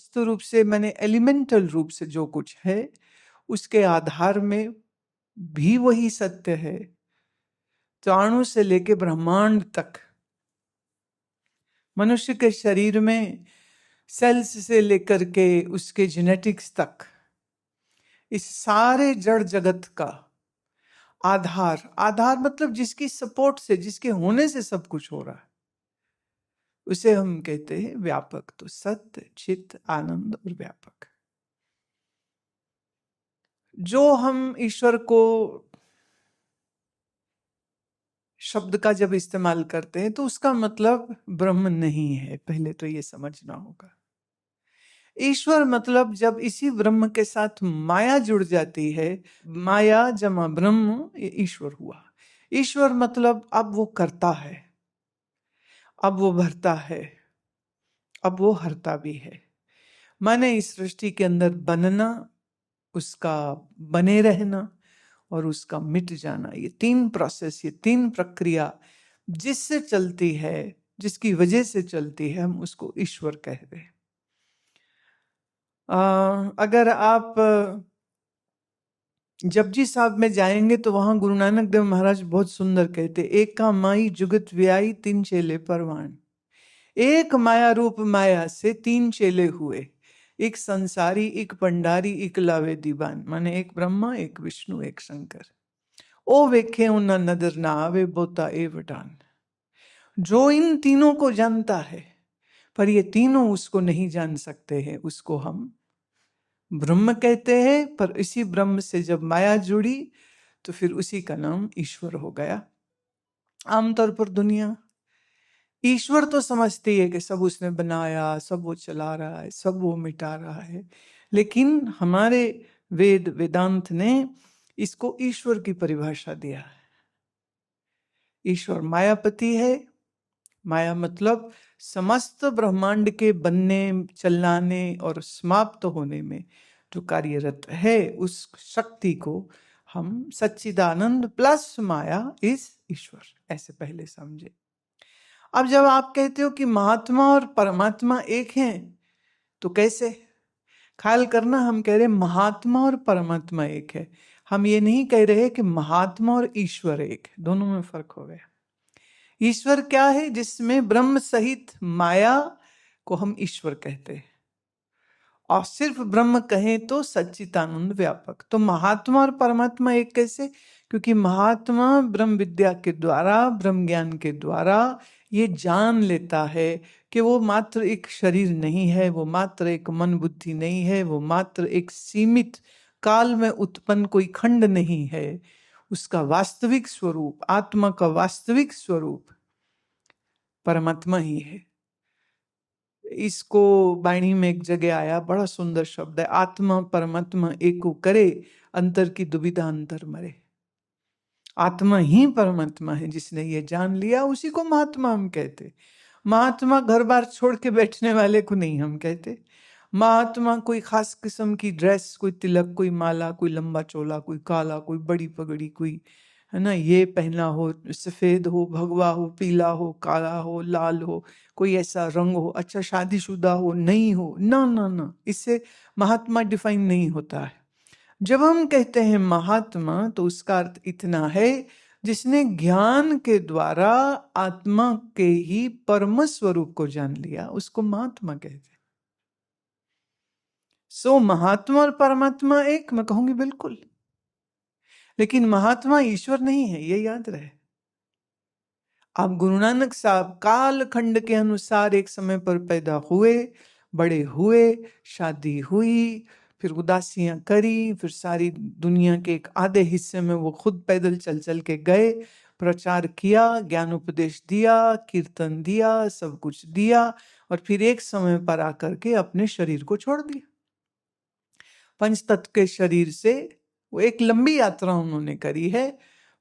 वस्तु रूप से मैंने एलिमेंटल रूप से जो कुछ है उसके आधार में भी वही सत्य है। तो अणु से लेके ब्रह्मांड तक, मनुष्य के शरीर में सेल्स से लेकर के उसके जेनेटिक्स तक, इस सारे जड़ जगत का आधार, आधार मतलब जिसकी सपोर्ट से, जिसके होने से सब कुछ हो रहा है, उसे हम कहते हैं व्यापक। तो सत्य, चित, आनंद और व्यापक। जो हम ईश्वर को शब्द का जब इस्तेमाल करते हैं तो उसका मतलब ब्रह्म नहीं है, पहले तो ये समझना होगा। ईश्वर मतलब जब इसी ब्रह्म के साथ माया जुड़ जाती है, माया जमा ब्रह्म, ये ईश्वर हुआ। ईश्वर मतलब अब वो करता है, अब वो भरता है, अब वो हरता भी है। माने इस सृष्टि के अंदर बनना, उसका बने रहना और उसका मिट जाना, ये तीन प्रोसेस, ये तीन प्रक्रिया जिससे चलती है, जिसकी वजह से चलती है, हम उसको ईश्वर कहते हैं। अगर आप जपजी साहब में जाएंगे तो वहां गुरु नानक देव महाराज बहुत सुंदर कहते, एक का माई जुगत व्याई तीन चेले परवान। एक माया रूप माया से तीन चेले हुए, एक संसारी, एक पंडारी, एक लावे दीवान। माने एक ब्रह्मा, एक विष्णु, एक शंकर। ओ वेखे उन्ना नदर ना आवे बोता ए वटान। जो इन तीनों को जानता है पर ये तीनों उसको नहीं जान सकते हैं, उसको हम ब्रह्म कहते हैं। पर इसी ब्रह्म से जब माया जुड़ी तो फिर उसी का नाम ईश्वर हो गया। आमतौर पर दुनिया ईश्वर तो समझती है कि सब उसने बनाया, सब वो चला रहा है, सब वो मिटा रहा है, लेकिन हमारे वेद वेदांत ने इसको ईश्वर की परिभाषा दिया है। ईश्वर मायापति है। माया मतलब समस्त ब्रह्मांड के बनने, चलाने और समाप्त होने में जो कार्यरत है, उस शक्ति को हम सच्चिदानंद प्लस माया इस ईश्वर, ऐसे पहले समझे। अब जब आप कहते हो कि महात्मा और परमात्मा एक हैं, तो कैसे? ख्याल करना, हम कह रहे महात्मा और परमात्मा एक है, हम ये नहीं कह रहे कि महात्मा और ईश्वर एक है, दोनों में फर्क हो गया। ईश्वर क्या है? जिसमें ब्रह्म सहित माया को हम ईश्वर कहते हैं, और सिर्फ ब्रह्म कहें तो सच्चिदानंद व्यापक। तो महात्मा और परमात्मा एक कैसे? क्योंकि महात्मा ब्रह्म विद्या के द्वारा, ब्रह्म ज्ञान के द्वारा ये जान लेता है कि वो मात्र एक शरीर नहीं है, वो मात्र एक मन बुद्धि नहीं है, वो मात्र एक सीमित काल में उत्पन्न कोई खंड नहीं है। उसका वास्तविक स्वरूप, आत्मा का वास्तविक स्वरूप परमात्मा ही है। इसको वाणी में एक जगह आया, बड़ा सुंदर शब्द है, आत्मा परमात्मा एको करे, अंतर की दुविधा अंतर मरे। आत्मा ही परमात्मा है, जिसने ये जान लिया उसी को महात्मा हम कहते। महात्मा घर बार छोड़ के बैठने वाले को नहीं हम कहते। महात्मा कोई खास किस्म की ड्रेस, कोई तिलक, कोई माला, कोई लंबा चोला, कोई काला, कोई बड़ी पगड़ी, कोई है ना ये पहना हो, सफेद हो, भगवा हो, पीला हो, काला हो, लाल हो, कोई ऐसा रंग हो, अच्छा शादीशुदा हो, नहीं हो, ना ना ना, इससे महात्मा डिफाइन नहीं होता है। जब हम कहते हैं महात्मा तो उसका अर्थ इतना है, जिसने ज्ञान के द्वारा आत्मा के ही परम स्वरूप को जान लिया, उसको महात्मा कहते हैं। सो महात्मा और परमात्मा एक, मैं कहूंगी बिल्कुल, लेकिन महात्मा ईश्वर नहीं है, ये याद रहे। आप गुरु नानक साहब काल खंड के अनुसार एक समय पर पैदा हुए, बड़े हुए, शादी हुई, फिर उदासियां करी, फिर सारी दुनिया के एक आधे हिस्से में वो खुद पैदल चल चल के गए, प्रचार किया, ज्ञान उपदेश दिया, कीर्तन दिया, सब कुछ दिया, और फिर एक समय पर आकर के अपने शरीर को छोड़ दिया। पंचतत्व के शरीर से वो एक लंबी यात्रा उन्होंने करी है,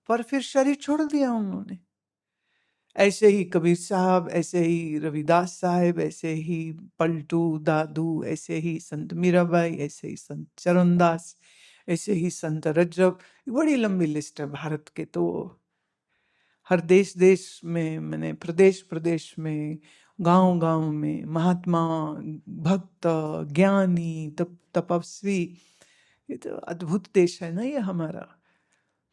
पर फिर शरीर छोड़ दिया उन्होंने। ऐसे ही कबीर साहब, ऐसे ही रविदास साहब, ऐसे ही पलटू दादू, ऐसे ही संत मीराबाई, ऐसे ही संत चरणदास, ऐसे ही संत रज्जब, बड़ी लंबी लिस्ट है भारत के। तो हर देश देश में, मैंने प्रदेश प्रदेश में गांव गांव में महात्मा, भक्त, ज्ञानी, तपस्वी, ये तो अद्भुत देश है ना ये हमारा।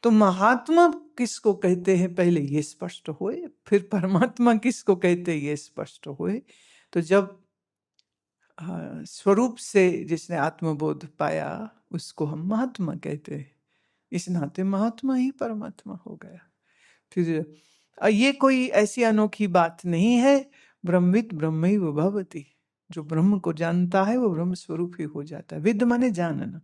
तो महात्मा किसको कहते हैं पहले ये स्पष्ट होए, फिर परमात्मा किसको कहते हैं ये स्पष्ट होए। तो जब स्वरूप से जिसने आत्मबोध पाया उसको हम महात्मा कहते हैं, इस नाते महात्मा ही परमात्मा हो गया। फिर ये कोई ऐसी अनोखी बात नहीं है, ब्रह्मविद ब्रह्मैव भवति, जो ब्रह्म को जानता है वो ब्रह्म स्वरूप ही हो जाता है। विद माने जानना,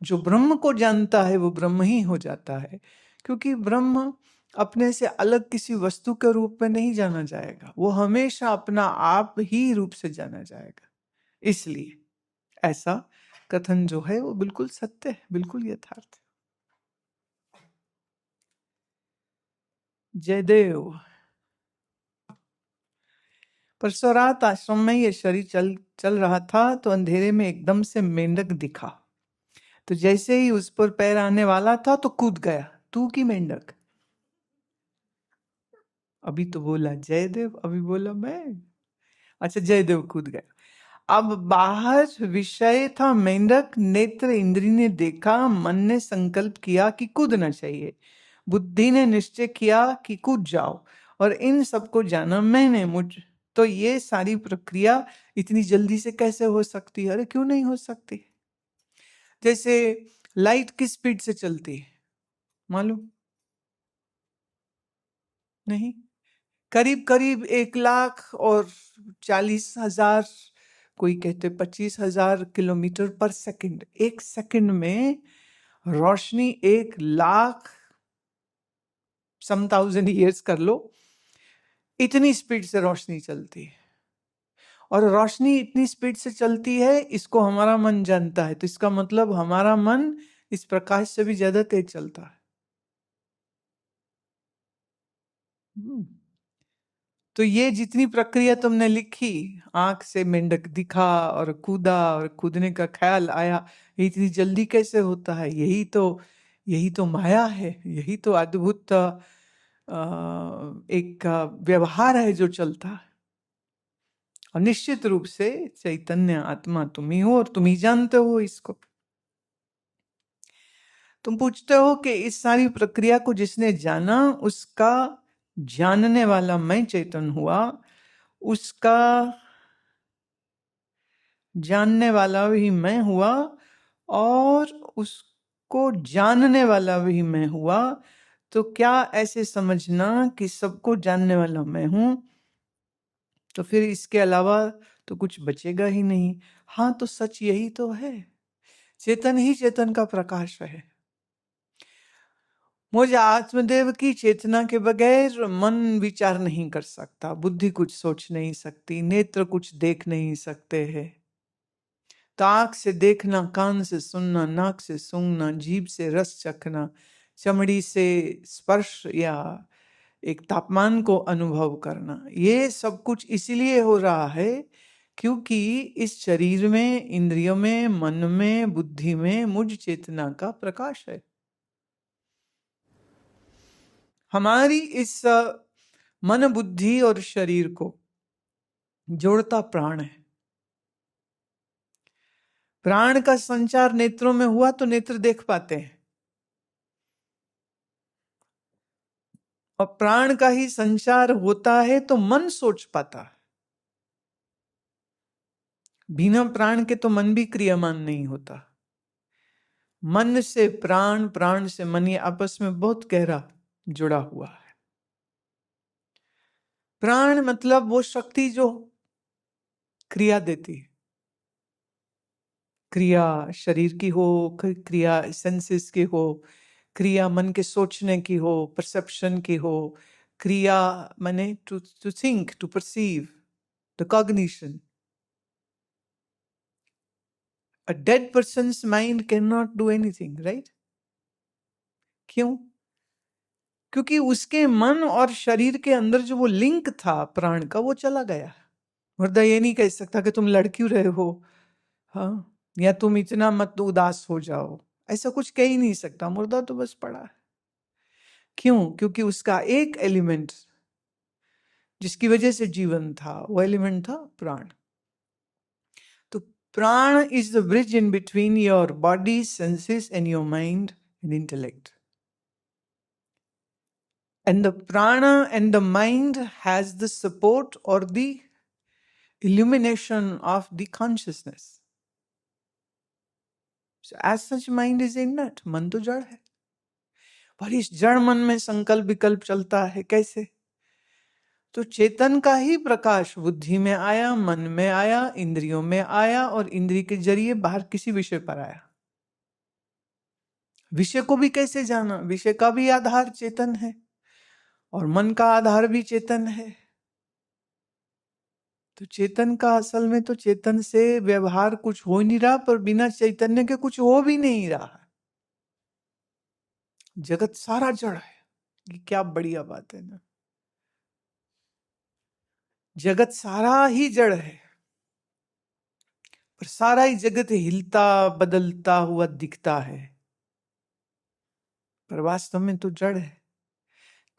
जो ब्रह्म को जानता है वो ब्रह्म ही हो जाता है, क्योंकि ब्रह्म अपने से अलग किसी वस्तु के रूप में नहीं जाना जाएगा, वो हमेशा अपना आप ही रूप से जाना जाएगा। इसलिए ऐसा कथन जो है वो बिल्कुल सत्य है, बिल्कुल यथार्थ है। जयदेव। परसों रात आश्रम में ये शरीर चल रहा था तो अंधेरे में एकदम से मेंढक दिखा, तो जैसे ही उस पर पैर आने वाला था तो कूद गया। तू की मेंढक? अभी तो बोला जयदेव, अभी बोला मैं। अच्छा, जयदेव कूद गया। अब बाहर विषय था मेंढक, नेत्र इंद्री ने देखा, मन ने संकल्प किया कि कूदना चाहिए, बुद्धि ने निश्चय किया कि कूद जाओ, और इन सबको जाना मैंने मुझ। तो ये सारी प्रक्रिया इतनी जल्दी से कैसे हो सकती है? अरे क्यों नहीं हो सकती? जैसे लाइट किस स्पीड से चलती है मालूम? नहीं। करीब करीब 1,40,000, कोई कहते 25,000 किलोमीटर पर सेकंड। एक सेकंड में रोशनी 1,00,000 1000 ईयर्स कर लो, इतनी स्पीड से रोशनी चलती है। और रोशनी इतनी स्पीड से चलती है, इसको हमारा मन जानता है, तो इसका मतलब हमारा मन इस प्रकाश से भी ज्यादा तेज चलता है। तो ये जितनी प्रक्रिया तुमने लिखी, आंख से मेंढक दिखा और कूदा और कूदने का ख्याल आया, ये इतनी जल्दी कैसे होता है? यही तो माया है, यही तो अद्भुत एक व्यवहार है जो चलता है। और निश्चित रूप से चैतन्य आत्मा तुम ही हो और तुम ही जानते हो इसको। तुम पूछते हो कि इस सारी प्रक्रिया को जिसने जाना, उसका जानने वाला मैं चेतन हुआ, उसका जानने वाला भी मैं हुआ, और उसको जानने वाला भी मैं हुआ। तो क्या ऐसे समझना कि सबको जानने वाला मैं हूं, तो फिर इसके अलावा तो कुछ बचेगा ही नहीं। हाँ, तो सच यही तो है, चेतन ही चेतन का प्रकाश है। मुझे आत्मदेव की चेतना के बगैर मन विचार नहीं कर सकता, बुद्धि कुछ सोच नहीं सकती, नेत्र कुछ देख नहीं सकते हैं। तो आँख से देखना, कान से सुनना, नाक से सूंघना, जीभ से रस चखना, चमड़ी से स्पर्श या एक तापमान को अनुभव करना, ये सब कुछ इसीलिए हो रहा है क्योंकि इस शरीर में, इंद्रियों में, मन में, बुद्धि में मुझ चेतना का प्रकाश है। हमारी इस मन, बुद्धि और शरीर को जोड़ता प्राण है। प्राण का संचार नेत्रों में हुआ तो नेत्र देख पाते हैं, और प्राण का ही संचार होता है तो मन सोच पाता है। बिना प्राण के तो मन भी क्रियामान नहीं होता। मन से प्राण, प्राण से मन, ये आपस में बहुत गहरा जुड़ा हुआ है। प्राण मतलब वो शक्ति जो क्रिया देती है। क्रिया शरीर की हो, क्रिया सेंसेस की हो, क्रिया मन के सोचने की हो, परसेप्शन की हो, क्रिया माने to think, to perceive, the cognition. A dead person's mind cannot do anything, right? क्यों? क्योंकि उसके मन और शरीर के अंदर जो वो लिंक था प्राण का, वो चला गया। मुर्दा ये नहीं कह सकता कि तुम लड़ क्यों रहे हो, हाँ, या तुम इतना मत उदास हो जाओ, ऐसा कुछ कह ही नहीं सकता। मुर्दा तो बस पड़ा है। क्यों? क्योंकि उसका एक एलिमेंट जिसकी वजह से जीवन था, वो एलिमेंट था प्राण। तो प्राण is the bridge in between your body, senses and your mind and intellect. And the prana and the mind has the support or the illumination of the consciousness. So as such mind is inert. मन तो जड़ है, पर इस जड़ मन में संकल्प विकल्प चलता है कैसे? तो चेतन का ही प्रकाश बुद्धि में आया, मन में आया, इंद्रियों में आया, और इंद्रिय के जरिए बाहर किसी विषय पर आया. विषय को भी कैसे जाना? विषय का भी आधार चेतन है और मन का आधार भी चेतन है. तो चेतन का असल में तो चेतन से व्यवहार कुछ हो नहीं रहा, पर बिना चैतन्य के कुछ हो भी नहीं रहा. जगत सारा जड़ है. ये क्या बढ़िया बात है ना. जगत सारा ही जड़ है, पर सारा ही जगत हिलता बदलता हुआ दिखता है, पर वास्तव में तो जड़ है.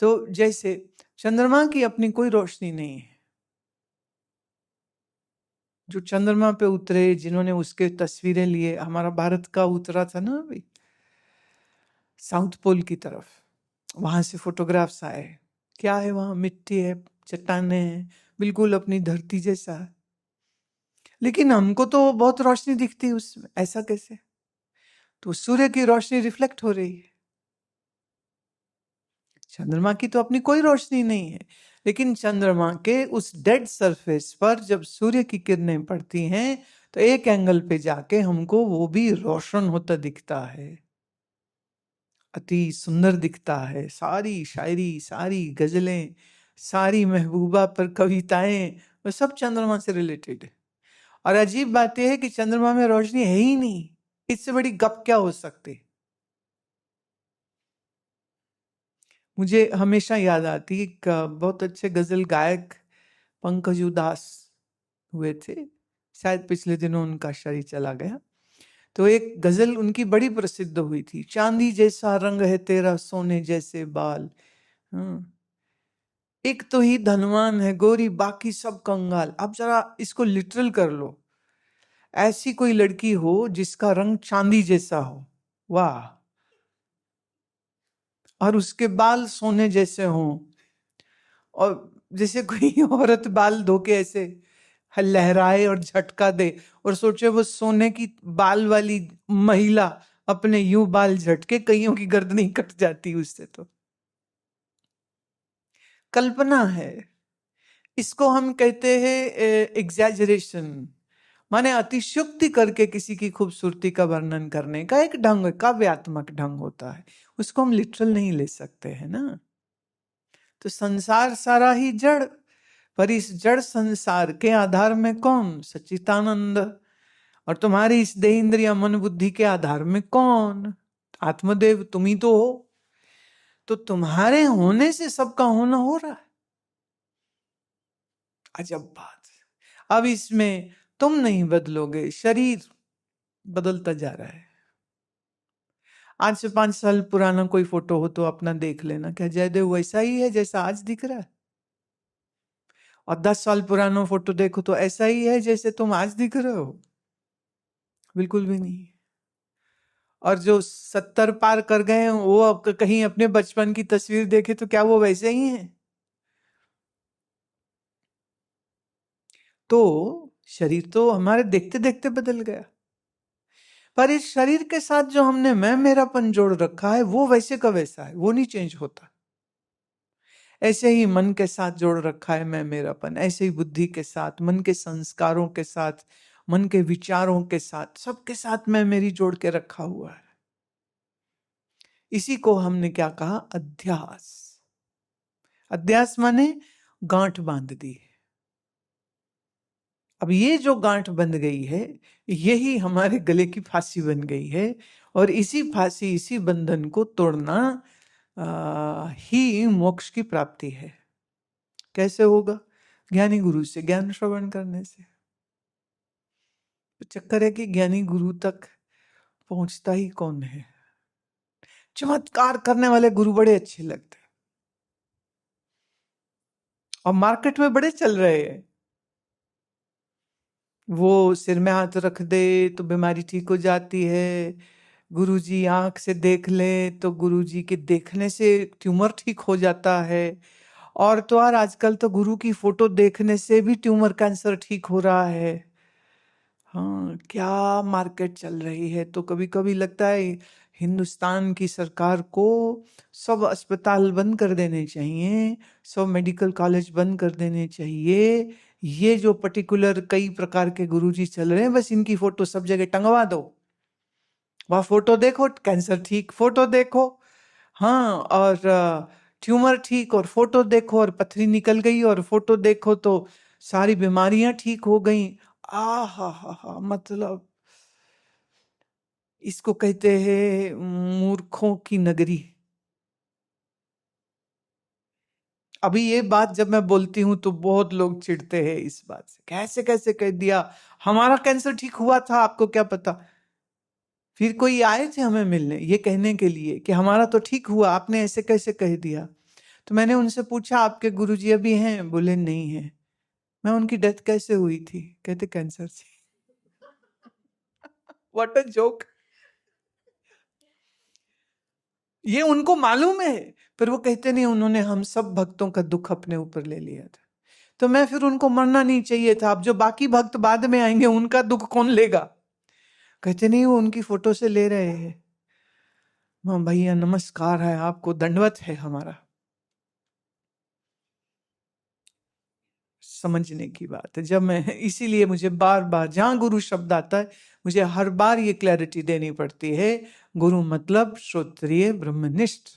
तो जैसे चंद्रमा की अपनी कोई रोशनी नहीं है. जो चंद्रमा पे उतरे, जिन्होंने उसके तस्वीरें लिए, हमारा भारत का उतरा था ना अभी साउथ पोल की तरफ, वहां से फोटोग्राफ्स आए. क्या है वहां? मिट्टी है, चट्टाने हैं, बिल्कुल अपनी धरती जैसा. लेकिन हमको तो बहुत रोशनी दिखती है उसमें. ऐसा कैसे? तो सूर्य की रोशनी रिफ्लेक्ट हो रही है. चंद्रमा की तो अपनी कोई रोशनी नहीं है, लेकिन चंद्रमा के उस डेड सरफेस पर जब सूर्य की किरणें पड़ती हैं तो एक एंगल पे जाके हमको वो भी रोशन होता दिखता है. अति सुंदर दिखता है. सारी शायरी, सारी गजलें, सारी महबूबा पर कविताएं, वो सब चंद्रमा से रिलेटेड है. और अजीब बात यह है कि चंद्रमा में रोशनी है ही नहीं. इससे बड़ी गप क्या हो सकती. मुझे हमेशा याद आती एक बहुत अच्छे गजल गायक पंकज उदास हुए थे. शायद पिछले दिनों उनका शरीर चला गया. तो एक गजल उनकी बड़ी प्रसिद्ध हुई थी, चांदी जैसा रंग है तेरा, सोने जैसे बाल. एक तो ही धनवान है गोरी, बाकी सब कंगाल. अब जरा इसको लिटरल कर लो. ऐसी कोई लड़की हो जिसका रंग चांदी जैसा हो, वाह, और उसके बाल सोने जैसे हों, और जैसे कोई औरत बाल धो के ऐसे लहराए और झटका दे और सोचे वो सोने की बाल वाली महिला अपने यूं बाल झटके, कईयों की गर्दन नहीं कट जाती उससे. तो कल्पना है. इसको हम कहते हैं एग्जैजरेशन, माने अतिशयोक्ति करके किसी की खूबसूरती का वर्णन करने का एक ढंग, काव्यात्मक ढंग होता है. उसको हम लिटरल नहीं ले सकते हैं ना. तो संसार सारा ही जड़, पर इस जड़ संसार के आधार में कौन? सच्चिदानंद. और तुम्हारी इस देह इंद्रिया मन बुद्धि के आधार में कौन? आत्मदेव. तुम ही तो हो. तो तुम्हारे होने से सबका होना हो रहा है. अजब बात. अब इसमें तुम नहीं बदलोगे, शरीर बदलता जा रहा है. आज से 5 साल पुराना कोई फोटो हो तो अपना देख लेना, क्या जयदेव वैसा ही है जैसा आज दिख रहा है? और 10 साल पुराना फोटो देखो तो ऐसा ही है जैसे तुम आज दिख रहे हो? बिल्कुल भी नहीं. और जो 70 पार कर गए हैं वो अब कहीं अपने बचपन की तस्वीर देखे तो क्या वो वैसे ही हैं? तो शरीर तो हमारे देखते देखते बदल गया, पर इस शरीर के साथ जो हमने मैं मेरापन जोड़ रखा है वो वैसे का वैसा है, वो नहीं चेंज होता. ऐसे ही मन के साथ जोड़ रखा है मैं मेरापन, ऐसे ही बुद्धि के साथ, मन के संस्कारों के साथ, मन के विचारों के साथ, सबके साथ मैं मेरी जोड़ के रखा हुआ है. इसी को हमने क्या कहा? अध्यास. अध्यास माने गांठ बांध दी. अब ये जो गांठ बंध गई है, यही हमारे गले की फांसी बन गई है. और इसी फांसी, इसी बंधन को तोड़ना ही मोक्ष की प्राप्ति है. कैसे होगा? ज्ञानी गुरु से, ज्ञान श्रवण करने से. चक्कर है कि ज्ञानी गुरु तक पहुंचता ही कौन है? चमत्कार करने वाले गुरु बड़े अच्छे लगते हैं. और मार्केट में बड़े चल रहे हैं। वो सिर में हाथ रख दे तो बीमारी ठीक हो जाती है, गुरुजी आंख से देख ले तो गुरुजी के देखने से ट्यूमर ठीक हो जाता है, और तो और आजकल तो गुरु की फोटो देखने से भी ट्यूमर कैंसर ठीक हो रहा है। हाँ, क्या मार्केट चल रही है। तो कभी कभी लगता है हिंदुस्तान की सरकार को सब अस्पताल बंद कर देने चाहिए, सब मेडिकल कॉलेज बंद कर देने चाहिए। ये जो पर्टिकुलर कई प्रकार के गुरुजी चल रहे हैं, बस इनकी फोटो सब जगह टंगवा दो। वह फोटो देखो, कैंसर ठीक, फोटो देखो। हाँ, और ट्यूमर ठीक, और फोटो देखो, और पथरी निकल गई और फोटो देखो तो सारी बीमारियां ठीक हो गई। आ हा, मतलब इसको कहते हैं मूर्खों की नगरी। अभी ये बात जब मैं बोलती हूं तो बहुत लोग चिढ़ते हैं इस बात से, कैसे कैसे कह दिया, हमारा कैंसर ठीक हुआ था, आपको क्या पता। फिर कोई आए थे हमें मिलने ये कहने के लिए कि हमारा तो ठीक हुआ, आपने ऐसे कैसे कह दिया। तो मैंने उनसे पूछा आपके गुरुजी अभी हैं? बोले नहीं है। मैं उनकी डेथ कैसे हुई थी? कहते कैंसर से। What a joke. ये उनको मालूम है, पर वो कहते नहीं, उन्होंने हम सब भक्तों का दुख अपने ऊपर ले लिया था। तो मैं फिर उनको मरना नहीं चाहिए था। अब जो बाकी भक्त बाद में आएंगे उनका दुख कौन लेगा? कहते नहीं, वो उनकी फोटो से ले रहे हैं। हाँ भैया, नमस्कार है आपको, दंडवत है हमारा। समझने की बात है। जब मैं, इसीलिए मुझे बार बार जहां गुरु शब्द आता है, मुझे हर बार ये क्लैरिटी देनी पड़ती है। गुरु मतलब श्रोत्रिय ब्रह्मनिष्ठ,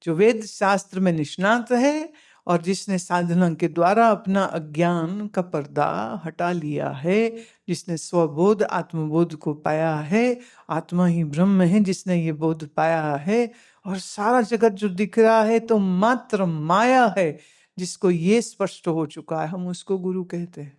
जो वेद शास्त्र में निष्णात है, और जिसने साधना के द्वारा अपना अज्ञान का पर्दा हटा लिया है, जिसने स्वबोध आत्मबोध को पाया है। आत्मा ही ब्रह्म है जिसने ये बोध पाया है, और सारा जगत जो दिख रहा है तो मात्र माया है। जिसको ये स्पष्ट हो चुका है, हम उसको गुरु कहते हैं।